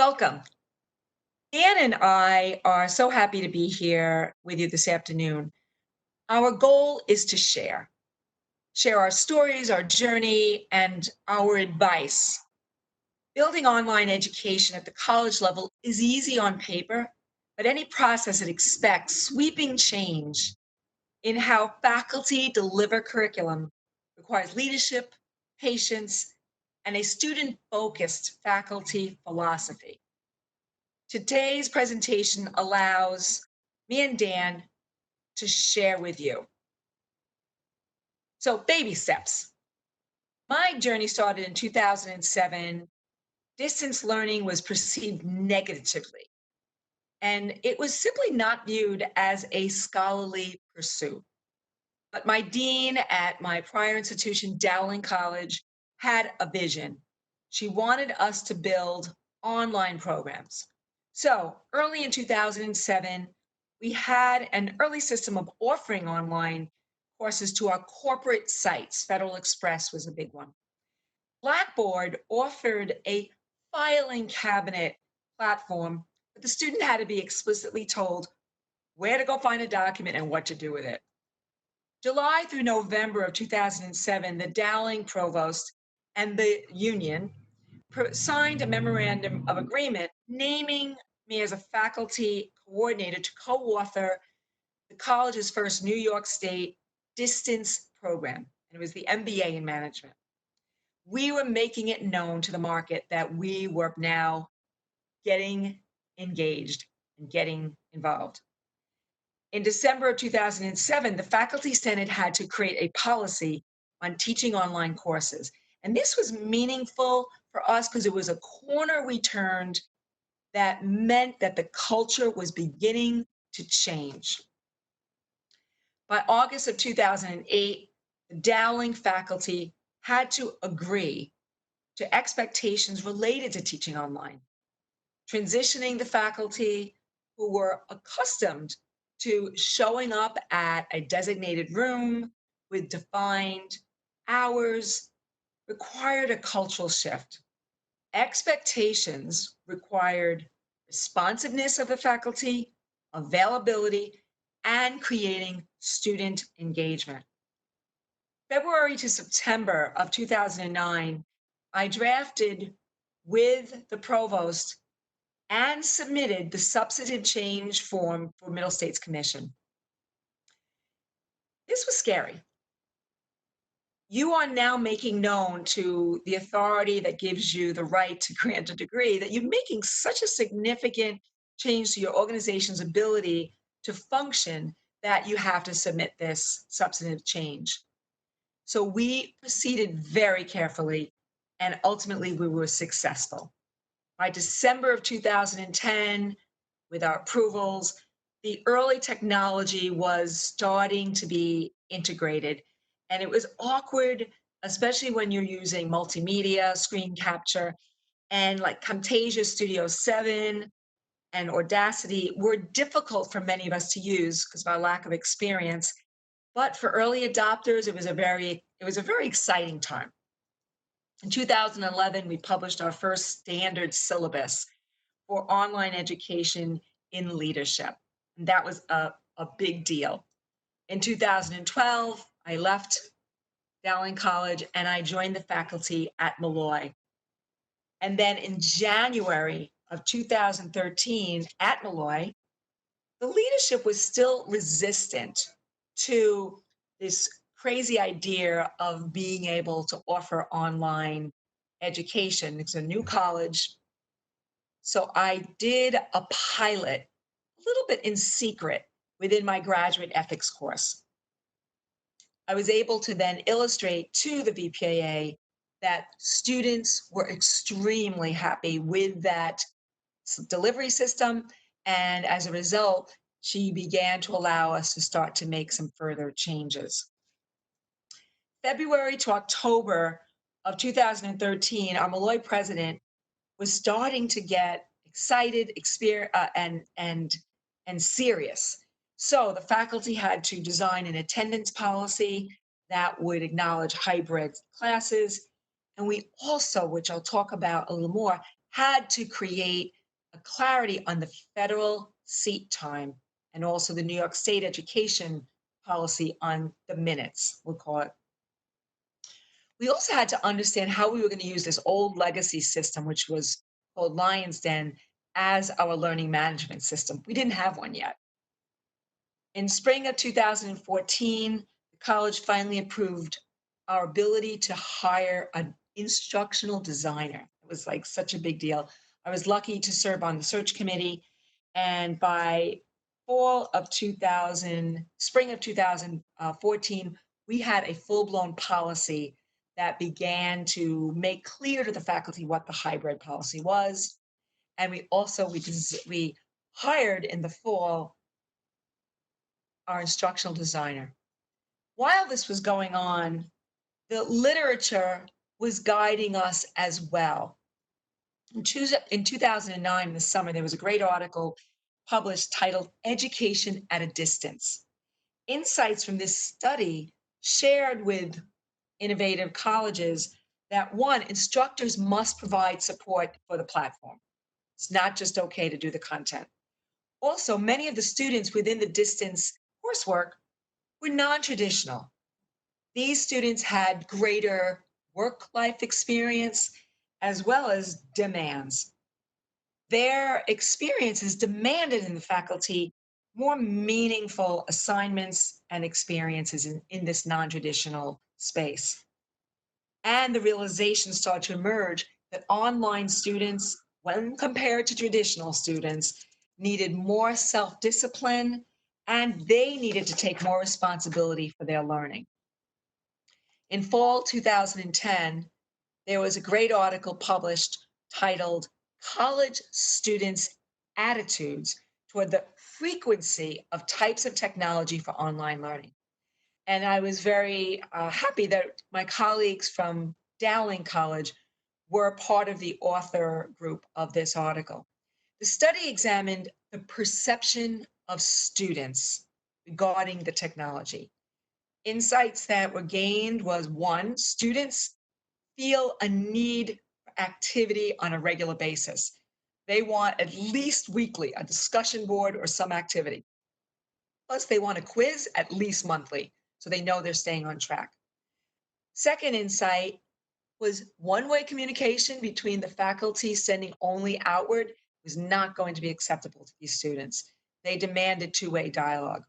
Welcome. Ann and I are so happy to be here with you this afternoon. Our goal is to share our stories, our journey, and our advice. Building online education at the college level is easy on paper, but any process that expects sweeping change in how faculty deliver curriculum requires leadership, patience, and a student-focused faculty philosophy. Today's presentation allows me and Dan to share with you. So, baby steps. My journey started in 2007. Distance learning was perceived negatively, and it was simply not viewed as a scholarly pursuit. But my dean at my prior institution, Dowling College, had a vision. She wanted us to build online programs. So early in 2007, we had an early system of offering online courses to our corporate sites. Federal Express was a big one. Blackboard offered a filing cabinet platform, but the student had to be explicitly told where to go find a document and what to do with it. July through November of 2007, the Dowling provost and the union signed a memorandum of agreement naming me as a faculty coordinator to co-author the college's first New York State distance program, and it was the MBA in management. We were making it known to the market that we were now getting engaged and getting involved. In December of 2007, the Faculty Senate had to create a policy on teaching online courses. And this was meaningful for us because it was a corner we turned that meant that the culture was beginning to change. By August of 2008, the Dowling faculty had to agree to expectations related to teaching online, transitioning the faculty who were accustomed to showing up at a designated room with defined hours required a cultural shift. Expectations required responsiveness of the faculty, availability, and creating student engagement. February to September of 2009, I drafted with the provost and submitted the substantive change form for Middle States Commission. This was scary. You are now making known to the authority that gives you the right to grant a degree that you're making such a significant change to your organization's ability to function that you have to submit this substantive change. So we proceeded very carefully, and ultimately we were successful. By December of 2010, with our approvals, the early technology was starting to be integrated. And it was awkward, especially when you're using multimedia, screen capture, and like Camtasia Studio 7 and Audacity were difficult for many of us to use because of our lack of experience. But for early adopters, it was a very exciting time. In 2011, we published our first standard syllabus for online education in leadership. And that was a big deal. In 2012, I left Dowling College and I joined the faculty at Molloy. And then in January of 2013 at Molloy, the leadership was still resistant to this crazy idea of being able to offer online education. It's a new college. So I did a pilot, a little bit in secret, within my graduate ethics course. I was able to then illustrate to the VPAA that students were extremely happy with that delivery system. And as a result, she began to allow us to start to make some further changes. February to October of 2013, our Molloy president was starting to get excited, and serious. So the faculty had to design an attendance policy that would acknowledge hybrid classes. And we also, which I'll talk about a little more, had to create a clarity on the federal seat time and also the New York State education policy on the minutes, we'll call it. We also had to understand how we were going to use this old legacy system, which was called Lion's Den, as our learning management system. We didn't have one yet. In spring of 2014, the college finally approved our ability to hire an instructional designer. It was like such a big deal. I was lucky to serve on the search committee, and by spring of 2014, we had a full-blown policy that began to make clear to the faculty what the hybrid policy was. And we hired in the fall our instructional designer. While this was going on, the literature was guiding us as well. In 2009, in the summer, there was a great article published titled Education at a Distance. Insights from this study shared with innovative colleges that one, instructors must provide support for the platform. It's not just okay to do the content. Also, many of the students within the distance coursework were non-traditional. These students had greater work life experience as well as demands. Their experiences demanded in the faculty more meaningful assignments and experiences in this non-traditional space. And the realization started to emerge that online students, when compared to traditional students, needed more self-discipline and they needed to take more responsibility for their learning. In fall 2010, there was a great article published titled College Students' Attitudes Toward the Frequency of Types of Technology for Online Learning. And I was very happy that my colleagues from Dowling College were a part of the author group of this article. The study examined the perception of students regarding the technology. Insights that were gained was one, students feel a need for activity on a regular basis. They want at least weekly a discussion board or some activity. Plus, they want a quiz at least monthly, so they know they're staying on track. Second insight was one-way communication between the faculty sending only outward was not going to be acceptable to these students. They demanded two-way dialogue.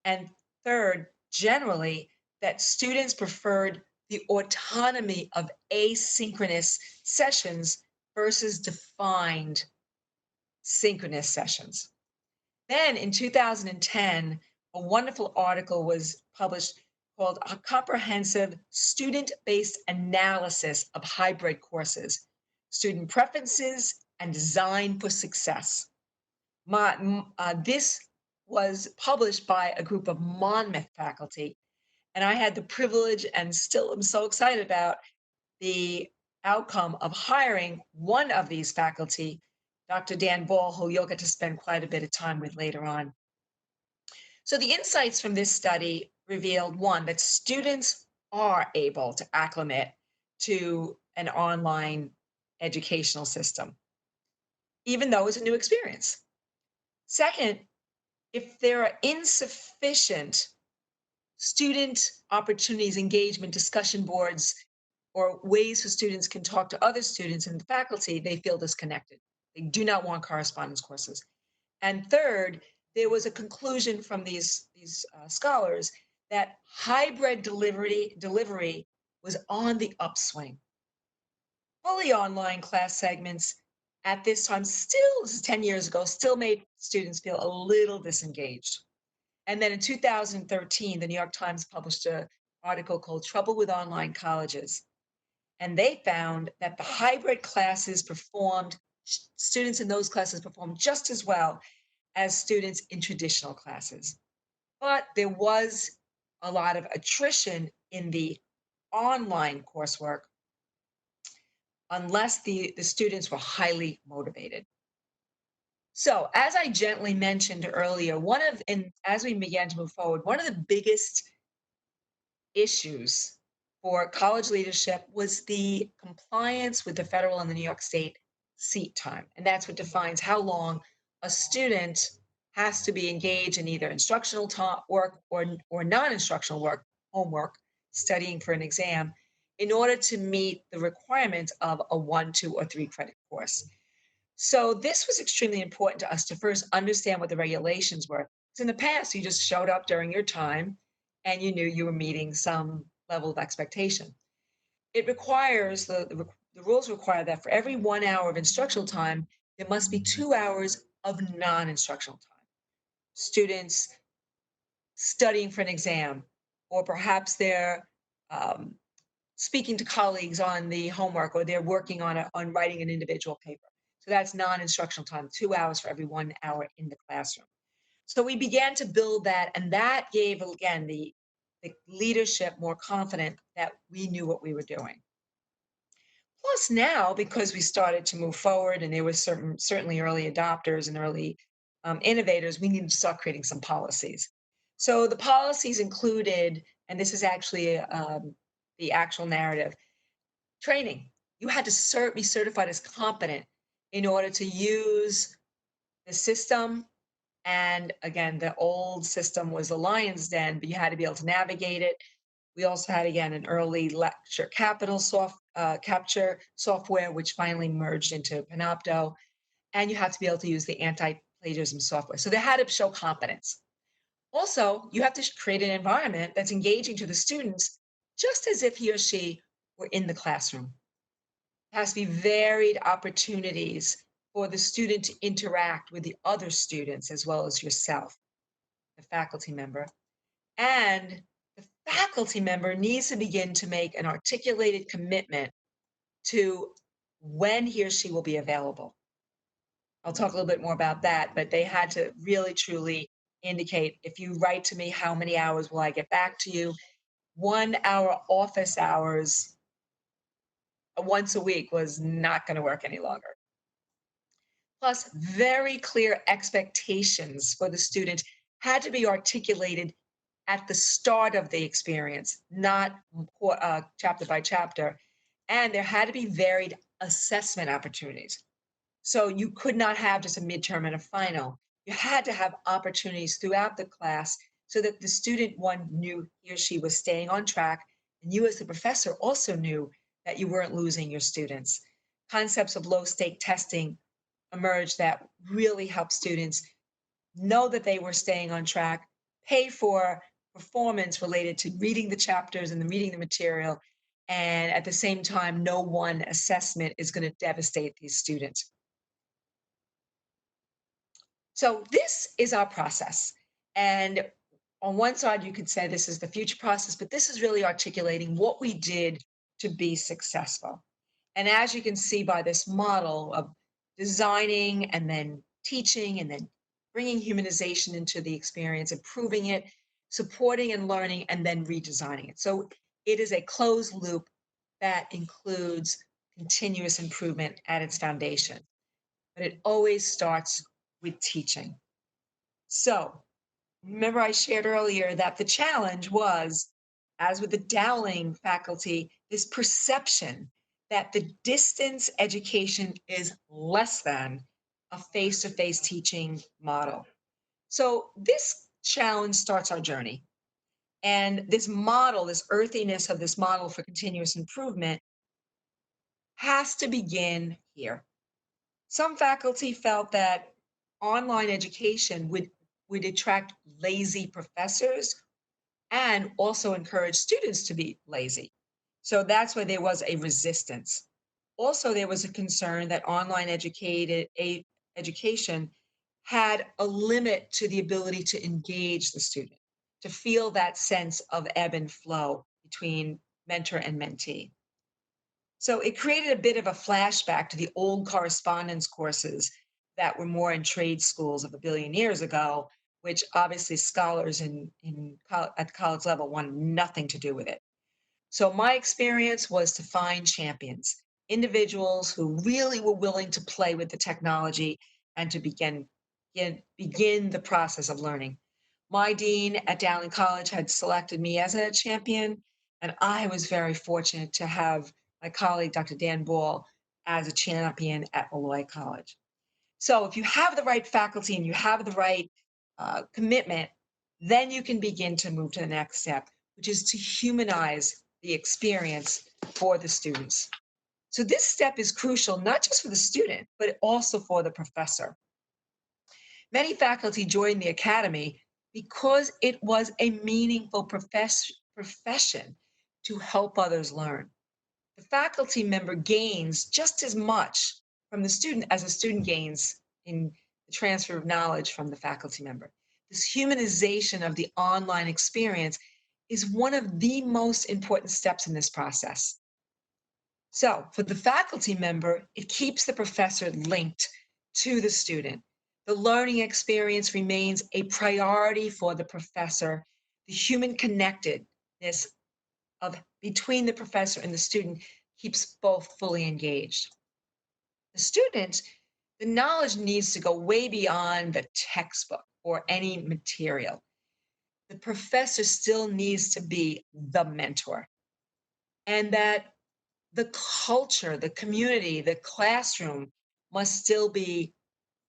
And third, generally, that students preferred the autonomy of asynchronous sessions versus defined synchronous sessions. Then in 2010, a wonderful article was published called A Comprehensive Student-Based Analysis of Hybrid Courses, Student Preferences and Design for Success. This was published by a group of Monmouth faculty, and I had the privilege and still am so excited about the outcome of hiring one of these faculty, Dr. Dan Ball, who you'll get to spend quite a bit of time with later on. So the insights from this study revealed, one, that students are able to acclimate to an online educational system, even though it's a new experience. Second, if there are insufficient student opportunities, engagement, discussion boards, or ways for students can talk to other students and the faculty, they feel disconnected. They do not want correspondence courses. And third, there was a conclusion from these scholars that hybrid delivery was on the upswing. Fully online class segments at this time still, this is 10 years ago, still made students feel a little disengaged. And then in 2013, the New York Times published an article called Trouble with Online Colleges. And they found that the hybrid classes students in those classes performed just as well as students in traditional classes. But there was a lot of attrition in the online coursework unless the students were highly motivated. So as I gently mentioned earlier, as we began to move forward, one of the biggest issues for college leadership was the compliance with the federal and the New York State seat time. And that's what defines how long a student has to be engaged in either instructional work or non-instructional work, homework, studying for an exam, in order to meet the requirements of a 1, 2, or 3 credit course. So this was extremely important to us to first understand what the regulations were. Because in the past, you just showed up during your time and you knew you were meeting some level of expectation. It requires the rules require that for every 1 hour of instructional time, there must be 2 hours of non-instructional time. Students studying for an exam, or perhaps they're um, speaking to colleagues on the homework, or they're working on writing an individual paper. So that's non-instructional time, 2 hours for every 1 hour in the classroom. So we began to build that, and that gave again the leadership more confident that we knew what we were doing. Plus now, because we started to move forward and there were certainly early adopters and early innovators, we needed to start creating some policies. So the policies included, and this is actually the actual narrative, training. You had to be certified as competent in order to use the system. And again, the old system was the lion's den, but you had to be able to navigate it. We also had, again, an early lecture capture software, which finally merged into Panopto. And you have to be able to use the anti-plagiarism software. So they had to show competence. Also, you have to create an environment that's engaging to the students, just as if he or she were in the classroom. There has to be varied opportunities for the student to interact with the other students as well as yourself, the faculty member. And the faculty member needs to begin to make an articulated commitment to when he or she will be available. I'll talk a little bit more about that, but they had to really truly indicate, if you write to me, how many hours will I get back to you? 1 hour office hours once a week was not going to work any longer. Plus, very clear expectations for the student had to be articulated at the start of the experience, not chapter by chapter. And there had to be varied assessment opportunities. So you could not have just a midterm and a final. You had to have opportunities throughout the class so that the student, one, knew he or she was staying on track. And you, as the professor, also knew that you weren't losing your students. Concepts of low stake testing emerged that really helped students know that they were staying on track, pay for performance related to reading the chapters and reading the material, and at the same time, no one assessment is going to devastate these students. So this is our process. And on one side, you could say this is the future process, but this is really articulating what we did to be successful. And as you can see by this model of designing and then teaching and then bringing humanization into the experience, improving it, supporting and learning, and then redesigning it. So it is a closed loop that includes continuous improvement at its foundation, but it always starts with teaching. So remember, I shared earlier that the challenge was, as with the Dowling faculty, this perception that the distance education is less than a face-to-face teaching model. So this challenge starts our journey. And this model, this earthiness of this model for continuous improvement has to begin here. Some faculty felt that online education would attract lazy professors and also encourage students to be lazy. So that's why there was a resistance. Also, there was a concern that online education had a limit to the ability to engage the student, to feel that sense of ebb and flow between mentor and mentee. So it created a bit of a flashback to the old correspondence courses that were more in trade schools of a billion years ago, which obviously scholars at the college level wanted nothing to do with it. So my experience was to find champions, individuals who really were willing to play with the technology and to begin the process of learning. My dean at Dowling College had selected me as a champion, and I was very fortunate to have my colleague, Dr. Dan Ball, as a champion at Molloy College. So if you have the right faculty and you have the right commitment, then you can begin to move to the next step, which is to humanize the experience for the students. So this step is crucial, not just for the student, but also for the professor. Many faculty joined the academy because it was a meaningful profession to help others learn. The faculty member gains just as much from the student as a student gains in the transfer of knowledge from the faculty member. This humanization of the online experience is one of the most important steps in this process. So, for the faculty member, it keeps the professor linked to the student. The learning experience remains a priority for the professor. The human connectedness of between the professor and the student keeps both fully engaged. The student, the knowledge needs to go way beyond the textbook or any material. The professor still needs to be the mentor, and that the culture, the community, the classroom must still be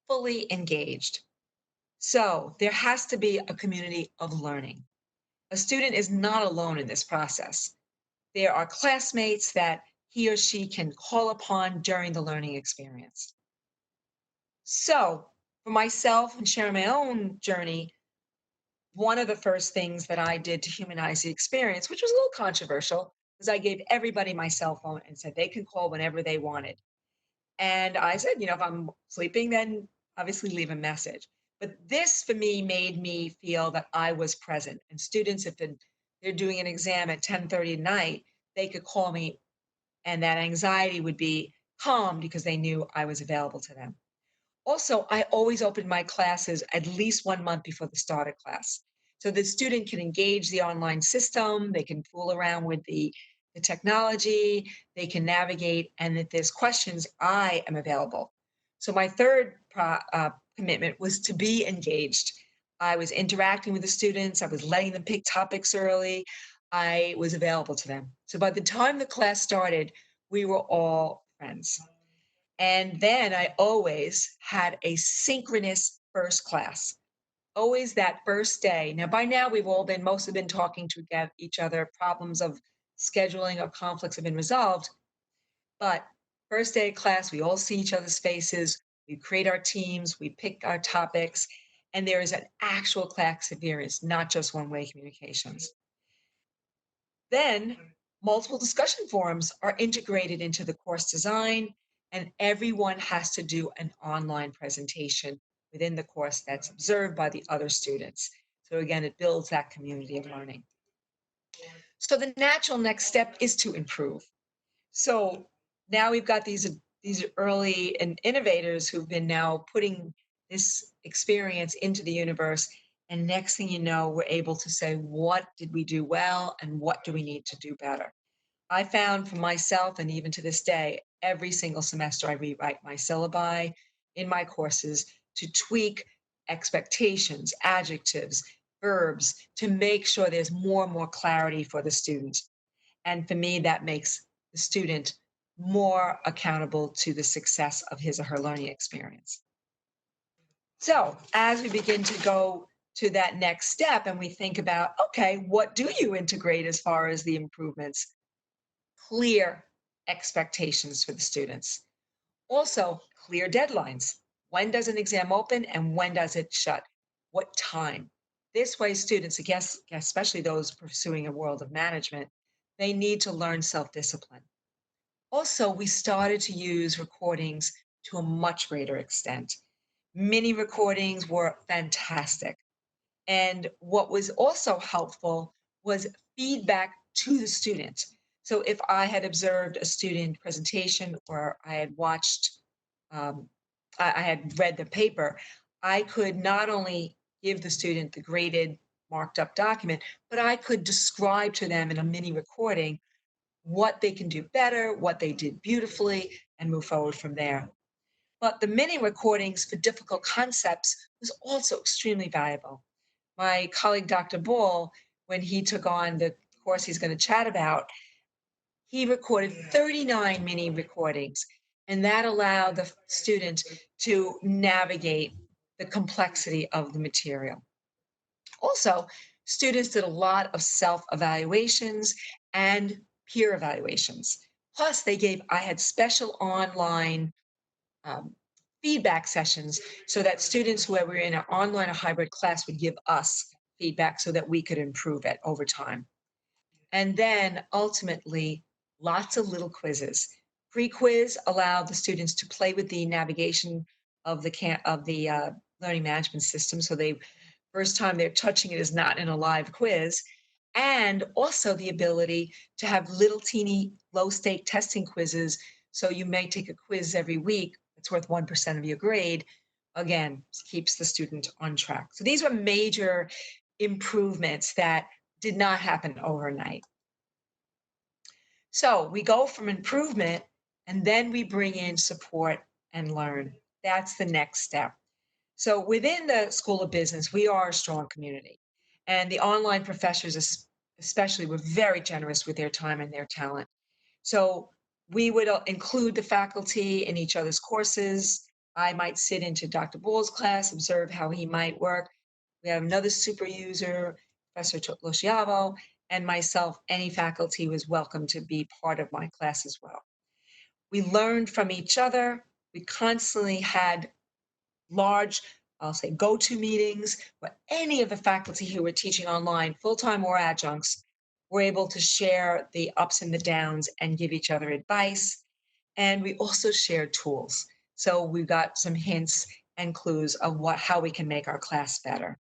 fully engaged. So there has to be a community of learning. A student is not alone in this process. There are classmates that he or she can call upon during the learning experience. So, for myself and sharing my own journey, one of the first things that I did to humanize the experience, which was a little controversial, was I gave everybody my cell phone and said they can call whenever they wanted. And I said, if I'm sleeping, then obviously leave a message. But this for me made me feel that I was present. And students, if they're doing an exam at 10:30 at night, they could call me and that anxiety would be calm because they knew I was available to them. Also, I always opened my classes at least 1 month before the start of class. So the student can engage the online system, they can fool around with the technology, they can navigate, and if there's questions, I am available. So my third commitment was to be engaged. I was interacting with the students, I was letting them pick topics early, I was available to them. So by the time the class started, we were all friends. And then I always had a synchronous first class, always that first day. Now, by now, we've all been, most have been talking to get each other. Problems of scheduling or conflicts have been resolved. But first day of class, we all see each other's faces. We create our teams, we pick our topics, and there is an actual class experience, not just one way communications. Then multiple discussion forums are integrated into the course design, and everyone has to do an online presentation within the course that's observed by the other students. So again, it builds that community of learning. So the natural next step is to improve. So now we've got these early and innovators who've been now putting this experience into the universe. And next thing you know, we're able to say, what did we do well and what do we need to do better? I found for myself, and even to this day, every single semester I rewrite my syllabi in my courses to tweak expectations, adjectives, verbs to make sure there's more and more clarity for the student. And for me, that makes the student more accountable to the success of his or her learning experience. So, as we begin to go to that next step and we think about, okay, what do you integrate as far as the improvements? Clear expectations for the students. Also, clear deadlines. When does an exam open and when does it shut? What time? This way, students, I guess, especially those pursuing a world of management, they need to learn self discipline. Also, we started to use recordings to a much greater extent. Mini recordings were fantastic. And what was also helpful was feedback to the student. So if I had observed a student presentation or I had watched, um, I had read the paper, I could not only give the student the graded, marked up document, but I could describe to them in a mini recording what they can do better, what they did beautifully, and move forward from there. But the mini recordings for difficult concepts was also extremely valuable. My colleague, Dr. Ball, when he took on the course he's going to chat about, he recorded 39 mini recordings. And that allowed the student to navigate the complexity of the material. Also, students did a lot of self-evaluations and peer evaluations. Plus, I had special online um, feedback sessions so that students who were in an online or hybrid class would give us feedback so that we could improve it over time. And then ultimately, lots of little quizzes. Pre-quiz allowed the students to play with the navigation of the learning management system. So they first time they're touching it is not in a live quiz. And also the ability to have little teeny low stake testing quizzes. So you may take a quiz every week. It's worth 1% of your grade. Again, keeps the student on track. So these were major improvements that did not happen overnight. So we go from improvement and then we bring in support and learn. That's the next step. So within the School of Business, we are a strong community. And the online professors, especially, were very generous with their time and their talent. So we would include the faculty in each other's courses. I might sit into Dr. Ball's class, observe how he might work. We have another super user, Professor Lociavo, and myself. Any faculty was welcome to be part of my class as well. We learned from each other. We constantly had large, I'll say, go-to meetings where any of the faculty who were teaching online, full-time or adjuncts, were able to share the ups and the downs and give each other advice. And we also shared tools. So we got some hints and clues of how we can make our class better.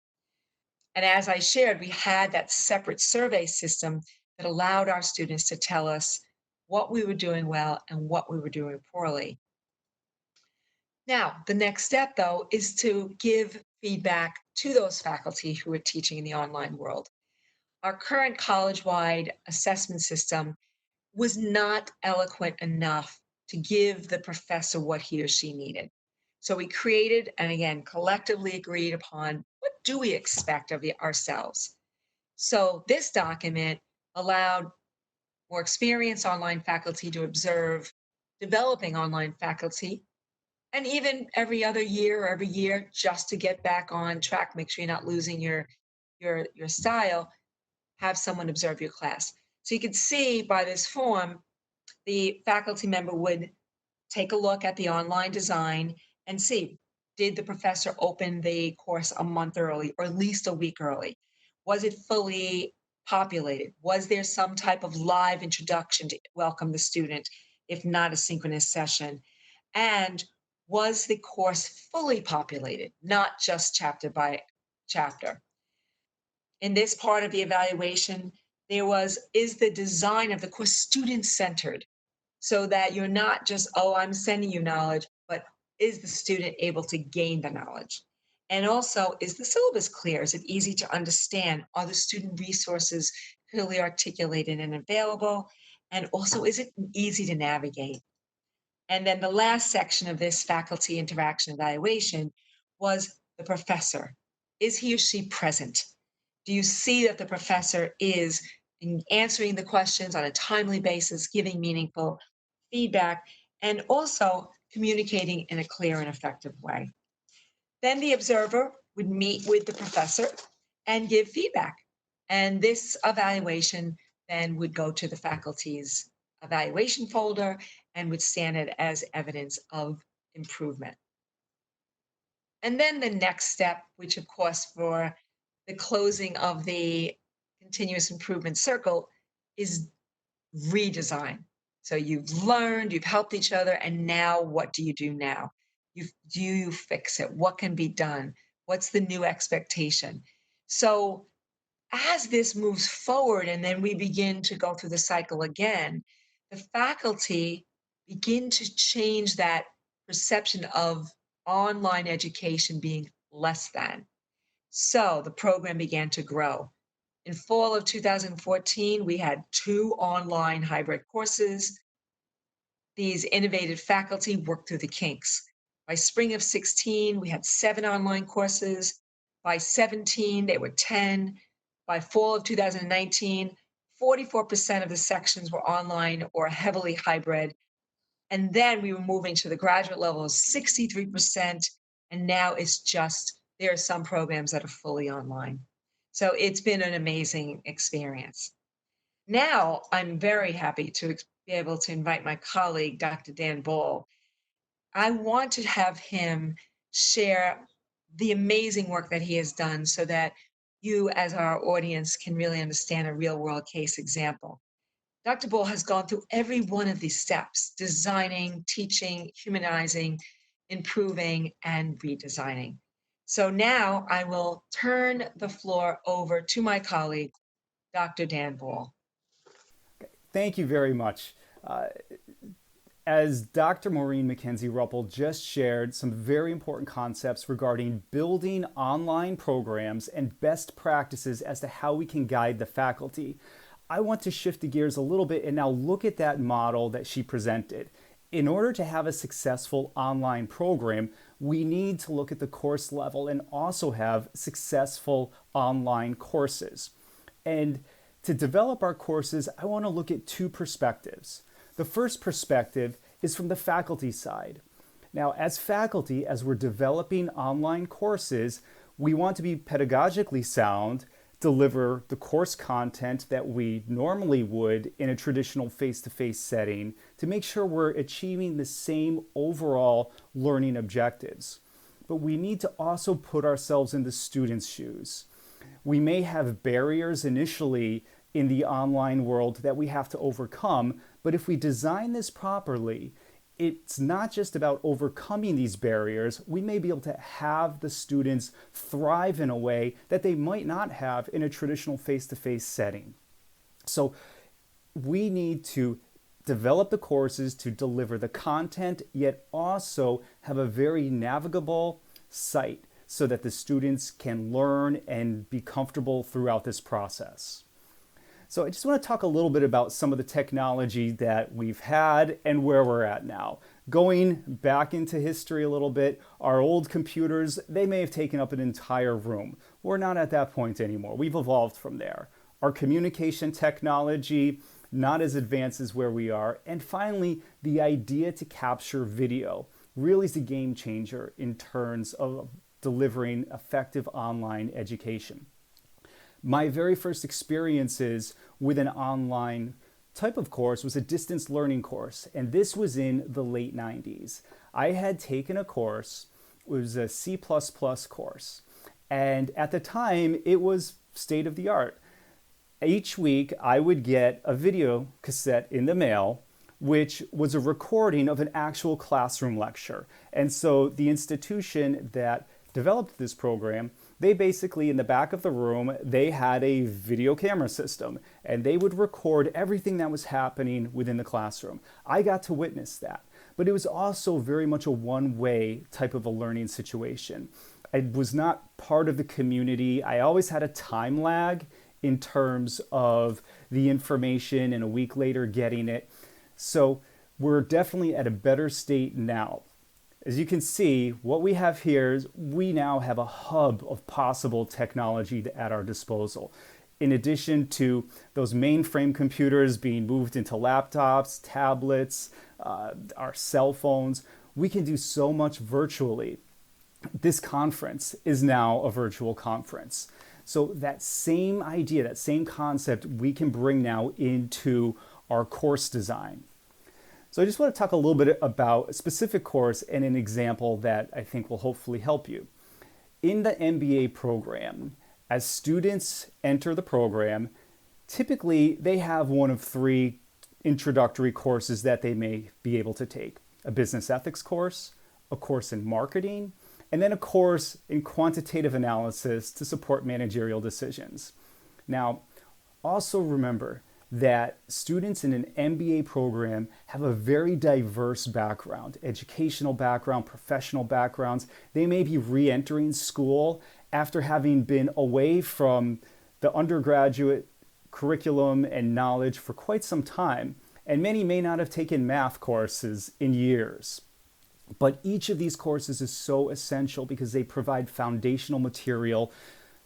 And as I shared, we had that separate survey system that allowed our students to tell us what we were doing well and what we were doing poorly. Now, the next step, though, is to give feedback to those faculty who are teaching in the online world. Our current college-wide assessment system was not eloquent enough to give the professor what he or she needed. So we created, and again, collectively agreed upon, what do we expect of ourselves? So this document allowed more experienced online faculty to observe developing online faculty, and even every other year or every year, just to get back on track, make sure you're not losing your style, have someone observe your class. So you can see by this form, the faculty member would take a look at the online design and see, did the professor open the course a month early or at least a week early? Was it fully populated? Was there some type of live introduction to welcome the student, if not a synchronous session? And was the course fully populated, not just chapter by chapter? In this part of the evaluation, is the design of the course student-centered? So that you're not just, oh, I'm sending you knowledge, but is the student able to gain the knowledge? And also, is the syllabus clear? Is it easy to understand? Are the student resources clearly articulated and available? And also, is it easy to navigate? And then the last section of this faculty interaction evaluation was the professor. Is he or she present? Do you see that the professor is answering the questions on a timely basis, giving meaningful feedback, and also communicating in a clear and effective way? Then the observer would meet with the professor and give feedback. And this evaluation then would go to the faculty's evaluation folder and would stand it as evidence of improvement. And then the next step, which of course for the closing of the continuous improvement circle, is redesign. So you've learned, you've helped each other, and now what do you do now? Do you fix it? What can be done? What's the new expectation? So as this moves forward and then we begin to go through the cycle again, the faculty begin to change that perception of online education being less than. So the program began to grow. In fall of 2014, we had 2 online hybrid courses. These innovative faculty worked through the kinks. By spring of 16, we had 7 online courses. By 17, they were 10. By fall of 2019, 44% of the sections were online or heavily hybrid. And then we were moving to the graduate level of 63%. And now it's just, there are some programs that are fully online. So it's been an amazing experience. Now I'm very happy to be able to invite my colleague, Dr. Dan Ball. I want to have him share the amazing work that he has done so that you, as our audience, can really understand a real world case example. Dr. Ball has gone through every one of these steps: designing, teaching, humanizing, improving, and redesigning. So now I will turn the floor over to my colleague, Dr. Dan Ball. Thank you very much. As Dr. Maureen Mackenzie-Ruppel just shared some very important concepts regarding building online programs and best practices as to how we can guide the faculty, I want to shift the gears a little bit and now look at that model that she presented. In order to have a successful online program, we need to look at the course level and also have successful online courses. And to develop our courses, I want to look at two perspectives. The first perspective is from the faculty side. Now, as faculty, as we're developing online courses, we want to be pedagogically sound, deliver the course content that we normally would in a traditional face-to-face setting to make sure we're achieving the same overall learning objectives. But we need to also put ourselves in the students' shoes. We may have barriers initially in the online world that we have to overcome, but if we design this properly, it's not just about overcoming these barriers. We may be able to have the students thrive in a way that they might not have in a traditional face-to-face setting. So we need to develop the courses to deliver the content, yet also have a very navigable site so that the students can learn and be comfortable throughout this process. So I just want to talk a little bit about some of the technology that we've had and where we're at now. Going back into history a little bit, our old computers, they may have taken up an entire room. We're not at that point anymore. We've evolved from there. Our communication technology, not as advanced as where we are. And finally, the idea to capture video really is a game changer in terms of delivering effective online education. My very first experiences with an online type of course was a distance learning course, and this was in the late 90s. I had taken a course, it was a C++ course, and at the time it was state of the art. Each week I would get a video cassette in the mail, which was a recording of an actual classroom lecture. And so the institution that developed this program, they basically, in the back of the room, they had a video camera system, and they would record everything that was happening within the classroom. I got to witness that, but it was also very much a one-way type of a learning situation. I was not part of the community. I always had a time lag in terms of the information and a week later getting it. So we're definitely at a better state now. As you can see, what we have here is we now have a hub of possible technology at our disposal. In addition to those mainframe computers being moved into laptops, tablets, our cell phones, we can do so much virtually. This conference is now a virtual conference. So that same idea, that same concept, we can bring now into our course design. So I just want to talk a little bit about a specific course and an example that I think will hopefully help you. In the MBA program, as students enter the program, typically they have one of three introductory courses that they may be able to take: a business ethics course, a course in marketing, and then a course in quantitative analysis to support managerial decisions. Now, also remember that students in an MBA program have a very diverse background, educational background, professional backgrounds. They may be re-entering school after having been away from the undergraduate curriculum and knowledge for quite some time, and many may not have taken math courses in years. But each of these courses is so essential because they provide foundational material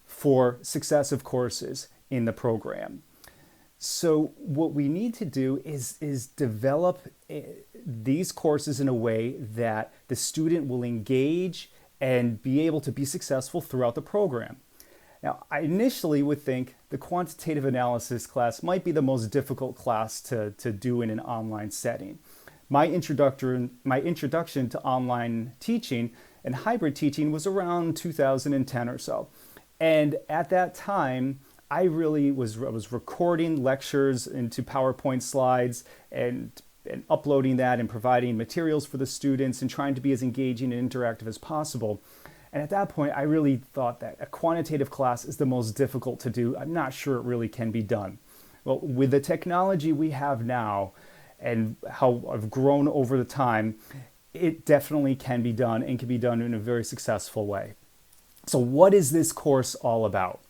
for successive courses in the program. So what we need to do is develop these courses in a way that the student will engage and be able to be successful throughout the program. Now, I initially would think the quantitative analysis class might be the most difficult class to do in an online setting. My introduction to online teaching and hybrid teaching was around 2010 or so. And at that time, I really was recording lectures into PowerPoint slides and uploading that and providing materials for the students and trying to be as engaging and interactive as possible. And at that point, I really thought that a quantitative class is the most difficult to do. I'm not sure it really can be done. Well, with the technology we have now and how I've grown over the time, it definitely can be done and can be done in a very successful way. So what is this course all about?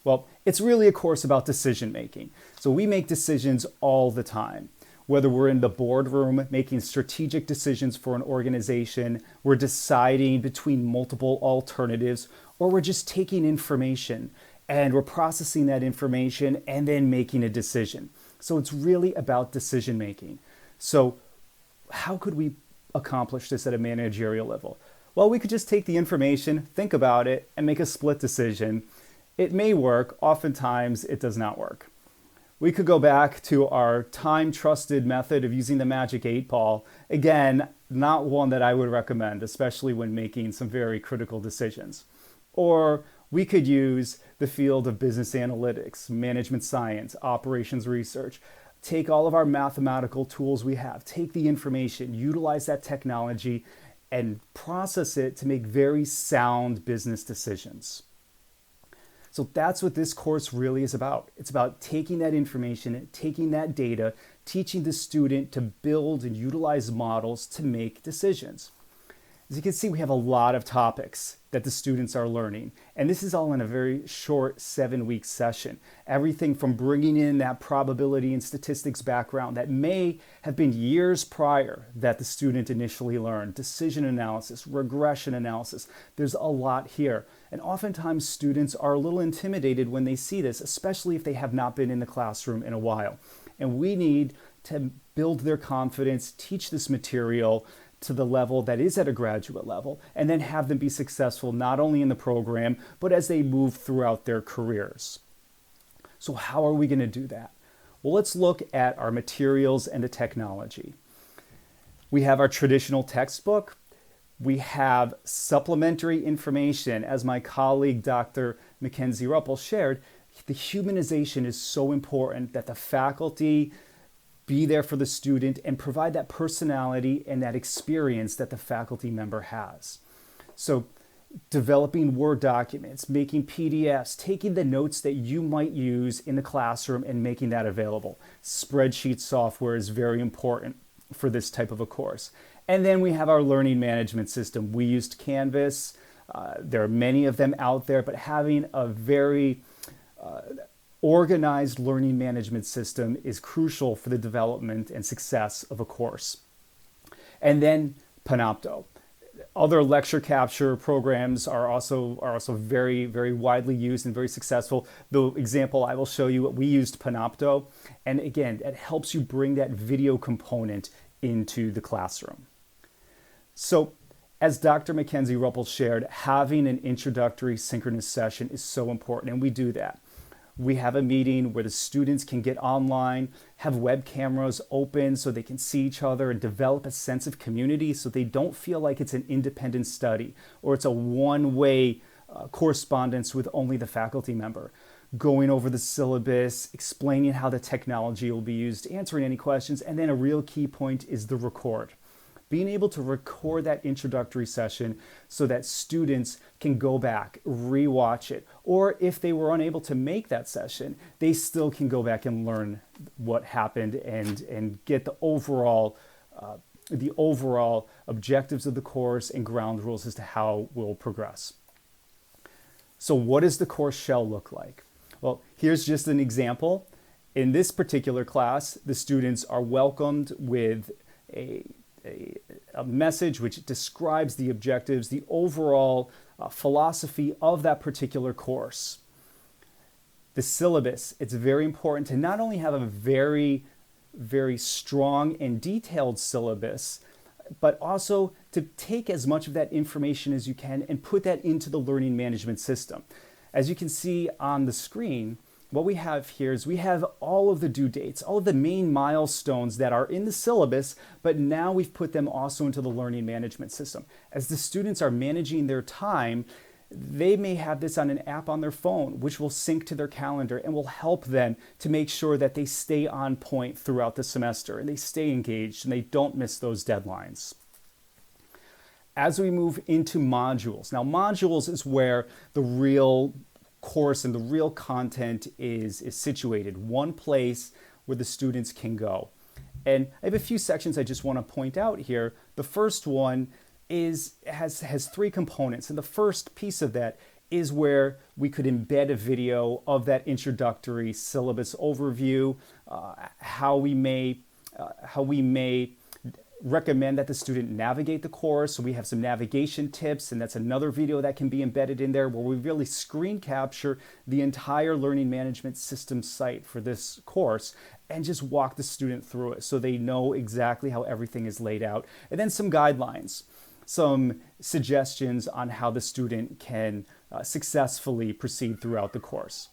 Well, it's really a course about decision making. So we make decisions all the time. Whether we're in the boardroom making strategic decisions for an organization, we're deciding between multiple alternatives, or we're just taking information and we're processing that information and then making a decision. So it's really about decision making. So how could we accomplish this at a managerial level? Well, we could just take the information, think about it, and make a split decision. It may work. Oftentimes, it does not work. We could go back to our time-trusted method of using the magic 8-ball. Again, not one that I would recommend, especially when making some very critical decisions. Or we could use the field of business analytics, management science, operations research. Take all of our mathematical tools we have, take the information, utilize that technology, and process it to make very sound business decisions. So that's what this course really is about. It's about taking that information, taking that data, teaching the student to build and utilize models to make decisions. As you can see, we have a lot of topics that the students are learning. And this is all in a very short 7-week session. Everything from bringing in that probability and statistics background that may have been years prior that the student initially learned, decision analysis, regression analysis. There's a lot here. And oftentimes students are a little intimidated when they see this, especially if they have not been in the classroom in a while. And we need to build their confidence, teach this material to the level that is at a graduate level, and then have them be successful not only in the program, but as they move throughout their careers. So how are we going to do that? Well, let's look at our materials and the technology. We have our traditional textbook. We have supplementary information. As my colleague, Dr. Mackenzie-Ruppel shared, the humanization is so important that the faculty be there for the student and provide that personality and that experience that the faculty member has. So developing Word documents, making PDFs, taking the notes that you might use in the classroom and making that available. Spreadsheet software is very important for this type of a course. And then we have our learning management system. We used Canvas. There are many of them out there, but having a very organized learning management system is crucial for the development and success of a course. And then Panopto. Other lecture capture programs are also very, very widely used and very successful. The example I will show you, we used Panopto. And again, it helps you bring that video component into the classroom. So as Dr. Mackenzie-Ruppel shared, having an introductory synchronous session is so important, and we do that. We have a meeting where the students can get online, have web cameras open so they can see each other and develop a sense of community so they don't feel like it's an independent study or it's a one-way correspondence with only the faculty member. Going over the syllabus, explaining how the technology will be used, answering any questions, and then a real key point is the record. Being able to record that introductory session so that students can go back, rewatch it, or if they were unable to make that session, they still can go back and learn what happened and get the overall objectives of the course and ground rules as to how we'll progress. So what does the course shell look like? Well, here's just an example. In this particular class, the students are welcomed with a message which describes the objectives, the overall philosophy of that particular course. The syllabus, it's very important to not only have a very very strong and detailed syllabus, but also to take as much of that information as you can and put that into the learning management system. As you can see on the screen, what we have here is we have all of the due dates, all of the main milestones that are in the syllabus, but now we've put them also into the learning management system. As the students are managing their time, they may have this on an app on their phone, which will sync to their calendar and will help them to make sure that they stay on point throughout the semester and they stay engaged and they don't miss those deadlines. As we move into modules, now modules is where the real course and the real content is situated, one place where the students can go. And I have a few sections I just want to point out here. The first one has three components, and the first piece of that is where we could embed a video of that introductory syllabus overview, how we may recommend that the student navigate the course. So we have some navigation tips, and that's another video that can be embedded in there where we really screen capture the entire learning management system site for this course and just walk the student through it so they know exactly how everything is laid out. And then some guidelines, some suggestions on how the student can successfully proceed throughout the course.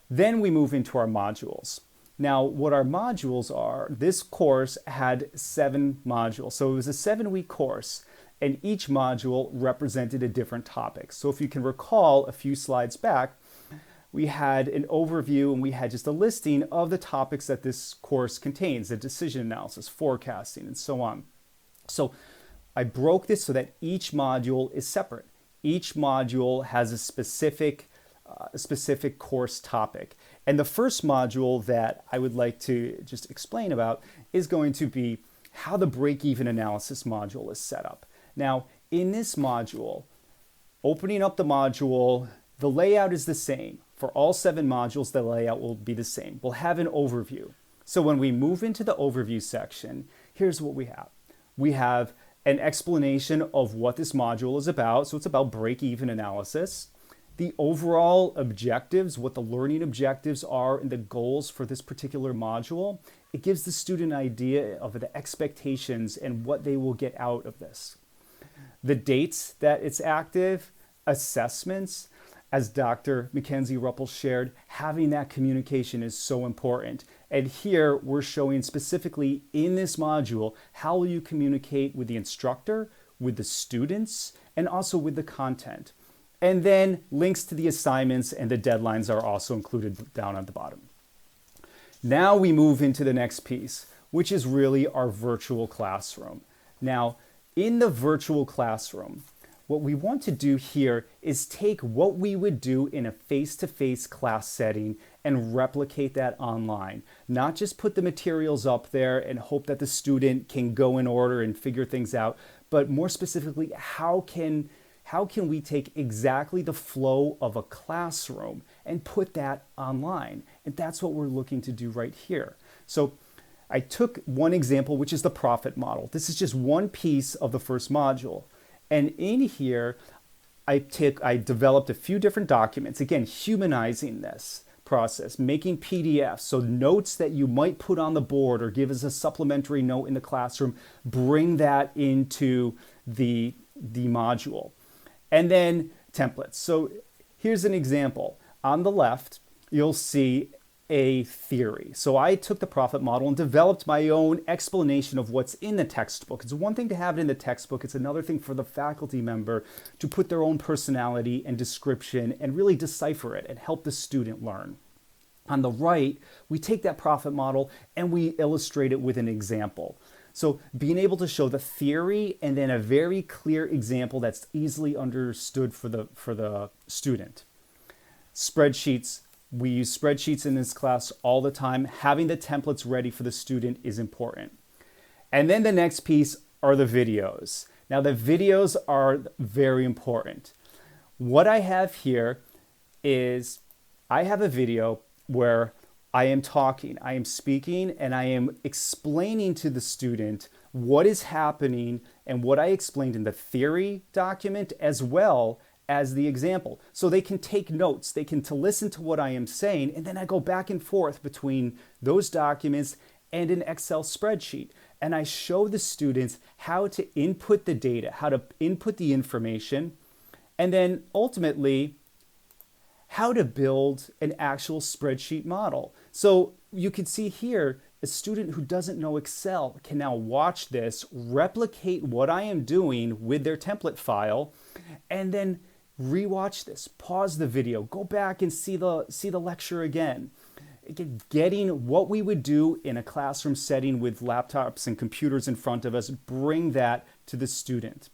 Then we move into our modules. Now, what our modules are, this course had 7 modules. So it was a 7-week course, and each module represented a different topic. So if you can recall a few slides back, we had an overview and we had just a listing of the topics that this course contains, the decision analysis, forecasting, and so on. So I broke this so that each module is separate. Each module has a specific course topic. And the first module that I would like to just explain about is going to be how the break-even analysis module is set up. Now, in this module, opening up the module, the layout is the same. For all 7 modules, the layout will be the same. We'll have an overview. So when we move into the overview section, here's what we have. We have an explanation of what this module is about. So it's about break-even analysis. The overall objectives, what the learning objectives are and the goals for this particular module. It gives the student an idea of the expectations and what they will get out of this. The dates that it's active, assessments, as Dr. Mackenzie-Ruppel shared, having that communication is so important. And here we're showing specifically in this module, how will you communicate with the instructor, with the students, and also with the content. And then links to the assignments and the deadlines are also included down at the bottom. Now we move into the next piece, which is really our virtual classroom. Now, in the virtual classroom, what we want to do here is take what we would do in a face-to-face class setting and replicate that online. Not just put the materials up there and hope that the student can go in order and figure things out, but more specifically, how can we take exactly the flow of a classroom and put that online? And that's what we're looking to do right here. So I took one example, which is the profit model. This is just one piece of the first module. And in here, I developed a few different documents, again, humanizing this process, making PDFs, so notes that you might put on the board or give as a supplementary note in the classroom, bring that into the module. And then templates. So here's an example. On the left, you'll see a theory. So I took the profit model and developed my own explanation of what's in the textbook. It's one thing to have it in the textbook. It's another thing for the faculty member to put their own personality and description and really decipher it and help the student learn. On the right, we take that profit model and we illustrate it with an example. So being able to show the theory and then a very clear example that's easily understood for the student. Spreadsheets. We use spreadsheets in this class all the time. Having the templates ready for the student is important. And then the next piece are the videos. Now the videos are very important. What I have here is I have a video where I am talking, I am speaking, and I am explaining to the student what is happening and what I explained in the theory document as well as the example. So they can take notes, they can listen to what I am saying, and then I go back and forth between those documents and an Excel spreadsheet. And I show the students how to input the data, how to input the information, and then ultimately how to build an actual spreadsheet model. So you can see here, a student who doesn't know Excel can now watch this, replicate what I am doing with their template file, and then rewatch this, pause the video, go back and see the lecture again. Getting what we would do in a classroom setting with laptops and computers in front of us, bring that to the student.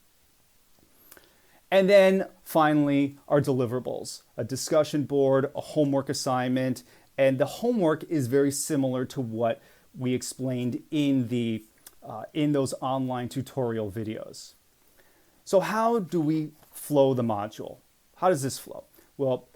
And then finally, our deliverables, a discussion board, a homework assignment, and the homework is very similar to what we explained in those online tutorial videos. So how do we flow the module? How does this flow? Well,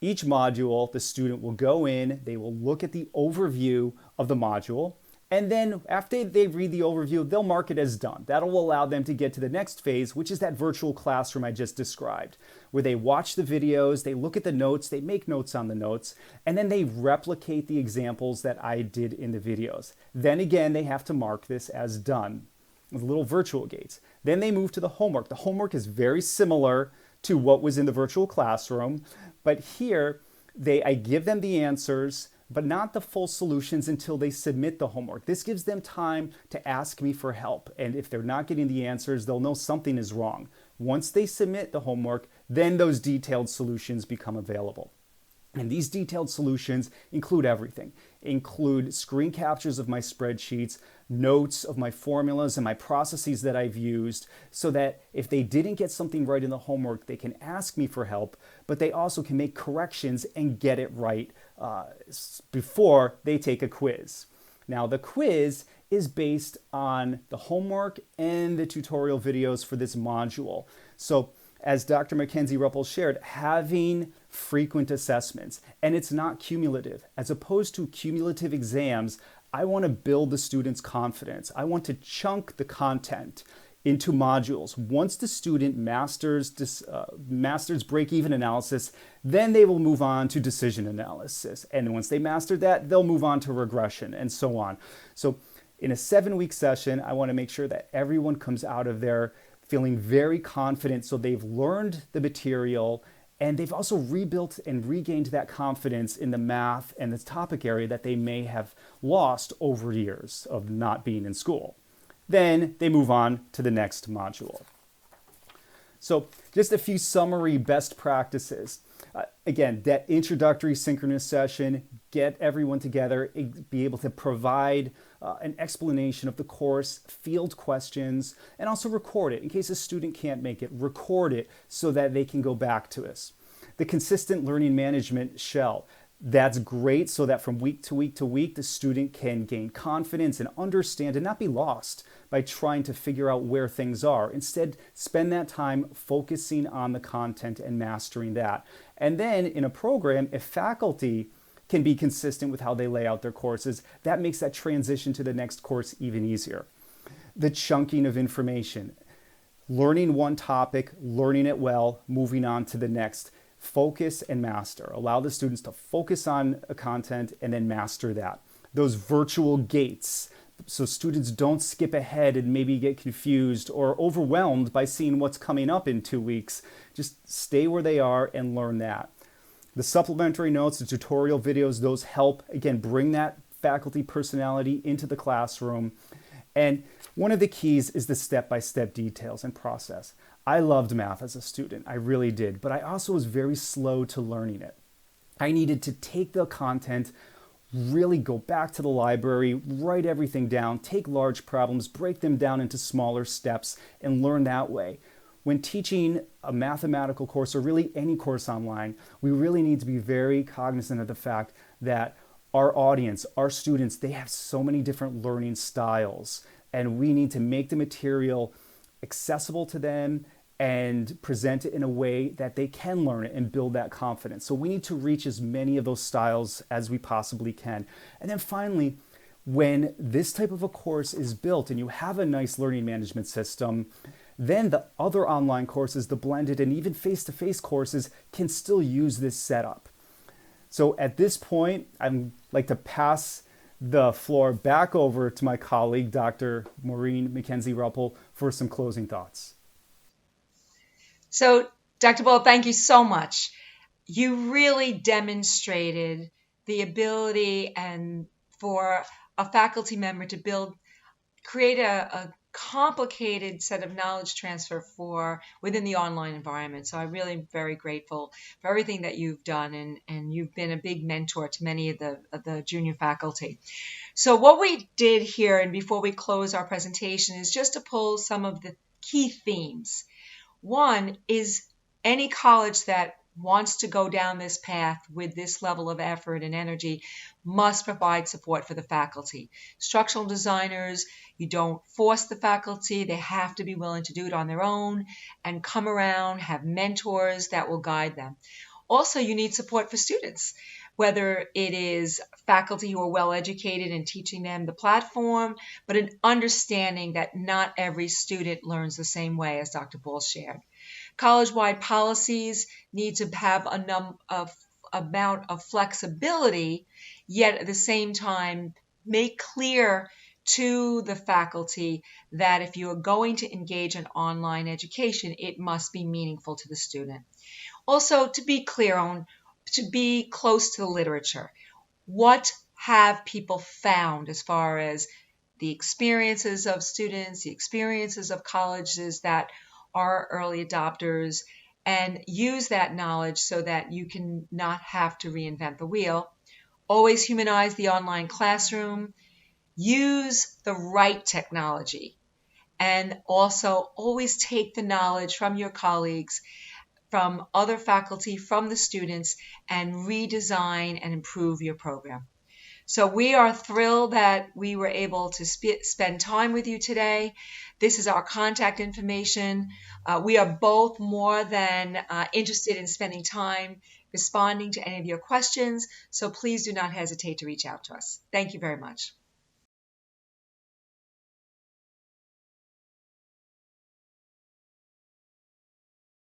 each module, the student will go in, they will look at the overview of the module, and then after they read the overview, they'll mark it as done. That'll allow them to get to the next phase, which is that virtual classroom I just described, where they watch the videos, they look at the notes, they make notes on the notes, and then they replicate the examples that I did in the videos. Then again, they have to mark this as done with little virtual gates. Then they move to the homework. The homework is very similar to what was in the virtual classroom, but here I give them the answers, but not the full solutions until they submit the homework. This gives them time to ask me for help, and if they're not getting the answers, they'll know something is wrong. Once they submit the homework, then those detailed solutions become available. And these detailed solutions include everything. Include screen captures of my spreadsheets, notes of my formulas and my processes that I've used, so that if they didn't get something right in the homework, they can ask me for help, but they also can make corrections and get it right before they take a quiz. Now, the quiz is based on the homework and the tutorial videos for this module. So as Dr. Mackenzie-Ruppel shared, having frequent assessments, and it's not cumulative. As opposed to cumulative exams, I want to build the student's confidence. I want to chunk the content into modules. Once the student masters break-even analysis, then they will move on to decision analysis. And once they master that, they'll move on to regression and so on. So in a 7-week session, I want to make sure that everyone comes out of there feeling very confident, so they've learned the material and they've also rebuilt and regained that confidence in the math and the topic area that they may have lost over years of not being in school. Then they move on to the next module. So just a few summary best practices. Again, that introductory synchronous session, get everyone together, be able to provide an explanation of the course, field questions, and also record it. In case a student can't make it, record it so that they can go back to us. The consistent learning management shell. That's great so that from week to week to week, the student can gain confidence and understand and not be lost by trying to figure out where things are. Instead, spend that time focusing on the content and mastering that. And then in a program, if faculty can be consistent with how they lay out their courses, that makes that transition to the next course even easier. The chunking of information. Learning one topic, learning it well, moving on to the next. Focus and master. Allow the students to focus on a content and then master that. Those virtual gates, so students don't skip ahead and maybe get confused or overwhelmed by seeing what's coming up in 2 weeks. Just stay where they are and learn that. The supplementary notes, the tutorial videos, those help, again, bring that faculty personality into the classroom. And one of the keys is the step-by-step details and process. I loved math as a student, I really did, but I also was very slow to learning it. I needed to take the content, really go back to the library, write everything down, take large problems, break them down into smaller steps, and learn that way. When teaching a mathematical course, or really any course online, we really need to be very cognizant of the fact that our audience, our students, they have so many different learning styles, and we need to make the material accessible to them and present it in a way that they can learn it and build that confidence. So we need to reach as many of those styles as we possibly can. And then finally, when this type of a course is built and you have a nice learning management system, then the other online courses, the blended and even face-to-face courses, can still use this setup. So at this point, I'd like to pass the floor back over to my colleague, Dr. Maureen Mackenzie-Ruppel, for some closing thoughts. So, Dr. Ball, thank you so much. You really demonstrated the ability and for a faculty member to create a complicated set of knowledge transfer for within the online environment. So I really am very grateful for everything that you've done, and you've been a big mentor to many of the junior faculty. So what we did here, and before we close our presentation, is just to pull some of the key themes. One is any college that wants to go down this path with this level of effort and energy must provide support for the faculty. Structural designers, you don't force the faculty. They have to be willing to do it on their own and come around, have mentors that will guide them. Also, you need support for students, whether it is faculty who are well educated and teaching them the platform, but an understanding that not every student learns the same way, as Dr. Ball shared. College-wide policies need to have amount of flexibility, yet at the same time make clear to the faculty that if you are going to engage in online education, it must be meaningful to the student. Also, to be clear on, to be close to the literature. What have people found as far as the experiences of students, the experiences of colleges that are early adopters, and use that knowledge so that you can not have to reinvent the wheel. Always humanize the online classroom. Use the right technology. And also always take the knowledge from your colleagues, from other faculty, from the students, and redesign and improve your program. So we are thrilled that we were able to spend time with you today. This is our contact information. We are both more than interested in spending time responding to any of your questions, so please do not hesitate to reach out to us. Thank you very much.